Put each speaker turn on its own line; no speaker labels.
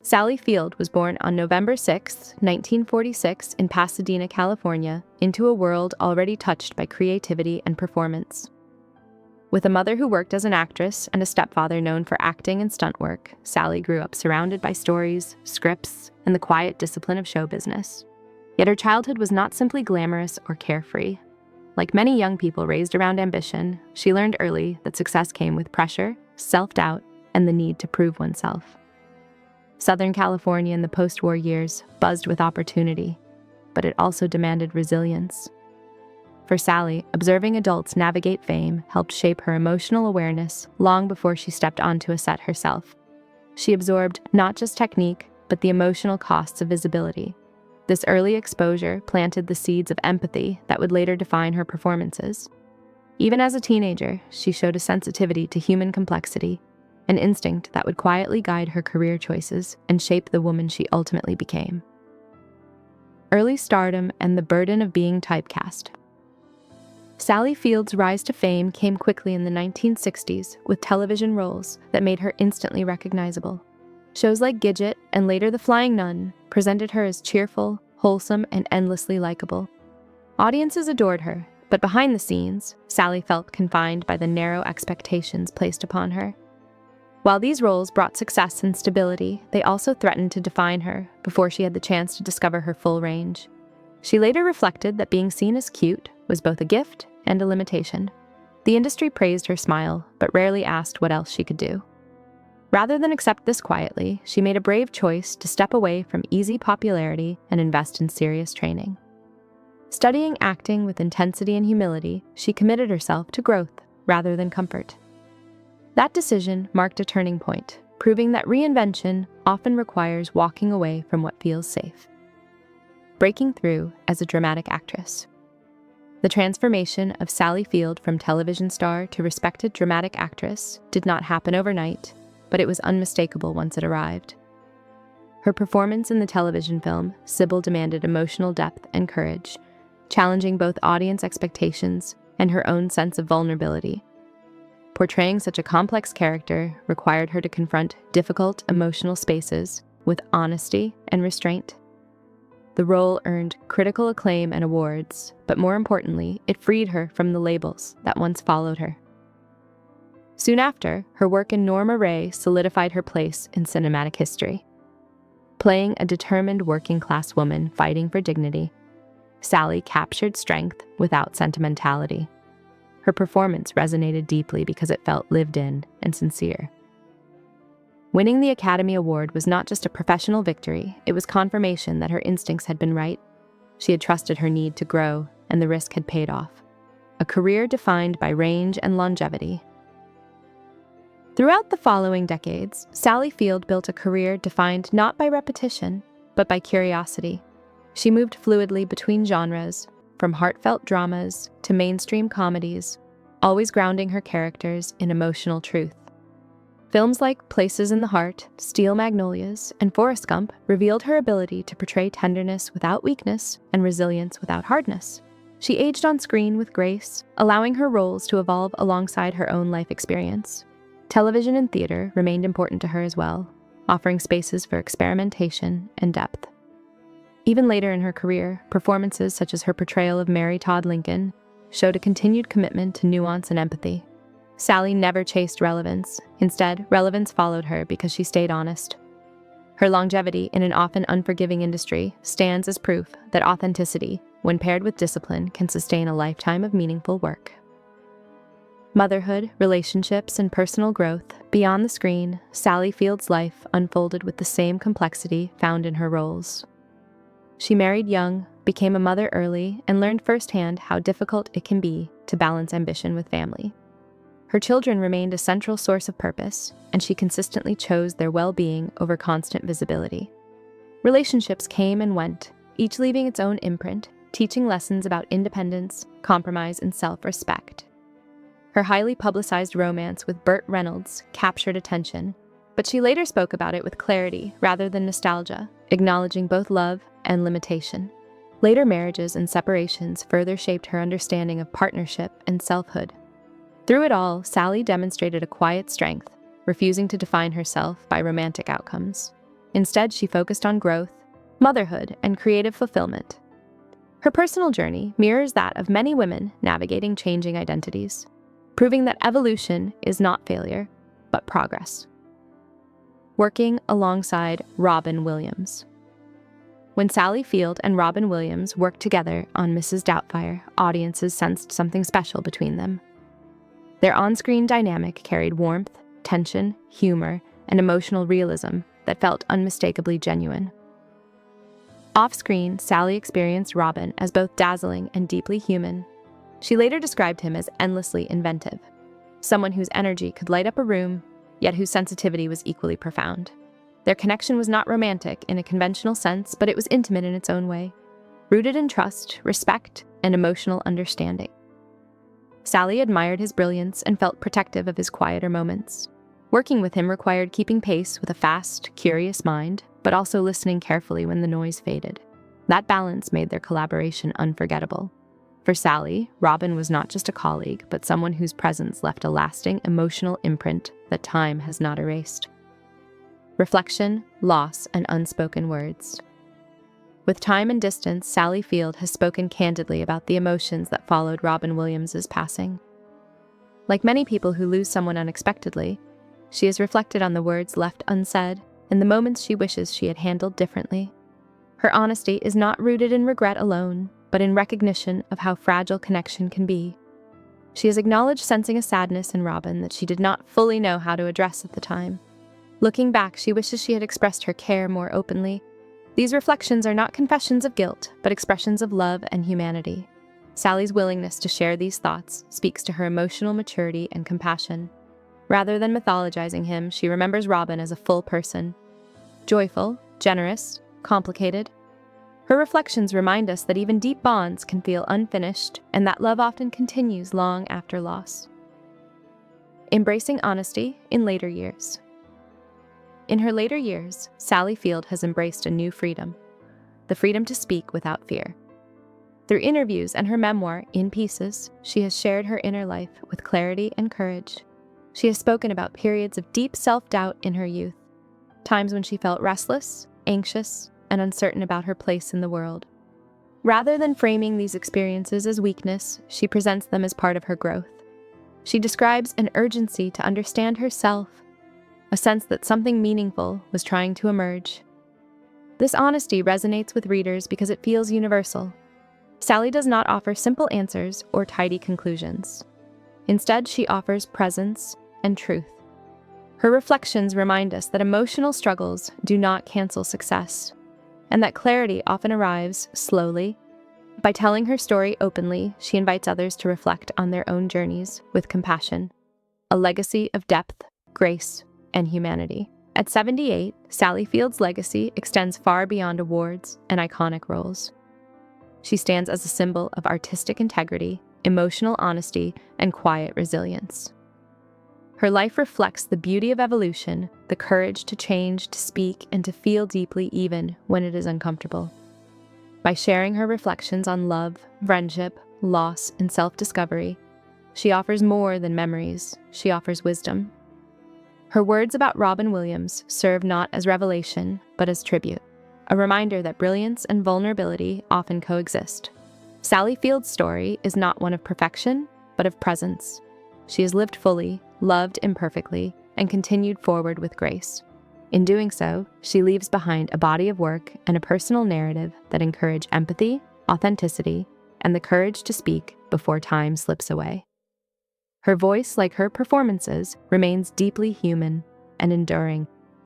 Sally Field was born on November 6, 1946, in Pasadena, California, into a world already touched by creativity and performance. With a mother who worked as an actress and a stepfather known for acting and stunt work, Sally grew up surrounded by stories, scripts, and the quiet discipline of show business. Yet her childhood was not simply glamorous or carefree. Like many young people raised around ambition, she learned early that success came with pressure, self-doubt, and the need to prove oneself. Southern California in the post-war years buzzed with opportunity, but it also demanded resilience. For Sally, observing adults navigate fame helped shape her emotional awareness long before she stepped onto a set herself. She absorbed not just technique, but the emotional costs of visibility. This early exposure planted the seeds of empathy that would later define her performances. Even as a teenager, she showed a sensitivity to human complexity, an instinct that would quietly guide her career choices and shape the woman she ultimately became. Early stardom and the burden of being typecast. Sally Field's rise to fame came quickly in the 1960s with television roles that made her instantly recognizable. Shows like Gidget and later The Flying Nun presented her as cheerful, wholesome, and endlessly likable. Audiences adored her, but behind the scenes, Sally felt confined by the narrow expectations placed upon her. While these roles brought success and stability, they also threatened to define her before she had the chance to discover her full range. She later reflected that being seen as cute was both a gift and a limitation. The industry praised her smile, but rarely asked what else she could do. Rather than accept this quietly, she made a brave choice to step away from easy popularity and invest in serious training. Studying acting with intensity and humility, she committed herself to growth rather than comfort. That decision marked a turning point, proving that reinvention often requires walking away from what feels safe. Breaking through as a dramatic actress. The transformation of Sally Field from television star to respected dramatic actress did not happen overnight, but it was unmistakable once it arrived. Her performance in the television film, Sybil, demanded emotional depth and courage, challenging both audience expectations and her own sense of vulnerability. Portraying such a complex character required her to confront difficult emotional spaces with honesty and restraint. The role earned critical acclaim and awards, but more importantly, it freed her from the labels that once followed her. Soon after, her work in Norma Rae solidified her place in cinematic history. Playing a determined working-class woman fighting for dignity, Sally captured strength without sentimentality. Her performance resonated deeply because it felt lived in and sincere. Winning the Academy Award was not just a professional victory, it was confirmation that her instincts had been right. She had trusted her need to grow, and the risk had paid off. A career defined by range and longevity. Throughout the following decades, Sally Field built a career defined not by repetition, but by curiosity. She moved fluidly between genres, from heartfelt dramas to mainstream comedies, always grounding her characters in emotional truth. Films like Places in the Heart, Steel Magnolias, and Forrest Gump revealed her ability to portray tenderness without weakness and resilience without hardness. She aged on screen with grace, allowing her roles to evolve alongside her own life experience. Television and theater remained important to her as well, offering spaces for experimentation and depth. Even later in her career, performances such as her portrayal of Mary Todd Lincoln showed a continued commitment to nuance and empathy. Sally never chased relevance. Instead, relevance followed her because she stayed honest. Her longevity in an often unforgiving industry stands as proof that authenticity, when paired with discipline, can sustain a lifetime of meaningful work. Motherhood, relationships, and personal growth. Beyond the screen, Sally Field's life unfolded with the same complexity found in her roles. She married young, became a mother early, and learned firsthand how difficult it can be to balance ambition with family. Her children remained a central source of purpose, and she consistently chose their well-being over constant visibility. Relationships came and went, each leaving its own imprint, teaching lessons about independence, compromise, and self-respect. Her highly publicized romance with Burt Reynolds captured attention, but she later spoke about it with clarity rather than nostalgia, acknowledging both love and limitation. Later marriages and separations further shaped her understanding of partnership and selfhood. Through it all, Sally demonstrated a quiet strength, refusing to define herself by romantic outcomes. Instead, she focused on growth, motherhood, and creative fulfillment. Her personal journey mirrors that of many women navigating changing identities, proving that evolution is not failure, but progress. Working alongside Robin Williams. When Sally Field and Robin Williams worked together on Mrs. Doubtfire, audiences sensed something special between them. Their on-screen dynamic carried warmth, tension, humor, and emotional realism that felt unmistakably genuine. Off-screen, Sally experienced Robin as both dazzling and deeply human. She later described him as endlessly inventive, someone whose energy could light up a room, yet whose sensitivity was equally profound. Their connection was not romantic in a conventional sense, but it was intimate in its own way, rooted in trust, respect, and emotional understanding. Sally admired his brilliance and felt protective of his quieter moments. Working with him required keeping pace with a fast, curious mind, but also listening carefully when the noise faded. That balance made their collaboration unforgettable. For Sally, Robin was not just a colleague, but someone whose presence left a lasting emotional imprint that time has not erased. Reflection, loss, and unspoken words. With time and distance, Sally Field has spoken candidly about the emotions that followed Robin Williams' passing. Like many people who lose someone unexpectedly, she has reflected on the words left unsaid and the moments she wishes she had handled differently. Her honesty is not rooted in regret alone, but in recognition of how fragile connection can be. She has acknowledged sensing a sadness in Robin that she did not fully know how to address at the time. Looking back, she wishes she had expressed her care more openly. These reflections are not confessions of guilt, but expressions of love and humanity. Sally's willingness to share these thoughts speaks to her emotional maturity and compassion. Rather than mythologizing him, she remembers Robin as a full person. Joyful, generous, complicated. Her reflections remind us that even deep bonds can feel unfinished and that love often continues long after loss. Embracing honesty in later years. In her later years, Sally Field has embraced a new freedom, the freedom to speak without fear. Through interviews and her memoir, In Pieces, she has shared her inner life with clarity and courage. She has spoken about periods of deep self-doubt in her youth, times when she felt restless, anxious, and uncertain about her place in the world. Rather than framing these experiences as weakness, she presents them as part of her growth. She describes an urgency to understand herself, a sense that something meaningful was trying to emerge. This honesty resonates with readers because it feels universal. Sally does not offer simple answers or tidy conclusions. Instead, she offers presence and truth. Her reflections remind us that emotional struggles do not cancel success, and that clarity often arrives slowly. By telling her story openly, she invites others to reflect on their own journeys with compassion, a legacy of depth, grace, and humanity. At 78, Sally Field's legacy extends far beyond awards and iconic roles. She stands as a symbol of artistic integrity, emotional honesty, and quiet resilience. Her life reflects the beauty of evolution, the courage to change, to speak, and to feel deeply even when it is uncomfortable. By sharing her reflections on love, friendship, loss, and self-discovery, she offers more than memories, she offers wisdom. Her words about Robin Williams serve not as revelation, but as tribute, a reminder that brilliance and vulnerability often coexist. Sally Field's story is not one of perfection, but of presence. She has lived fully, loved imperfectly, and continued forward with grace. In doing so, she leaves behind a body of work and a personal narrative that encourage empathy, authenticity, and the courage to speak before time slips away. Her voice, like her performances, remains deeply human and enduring,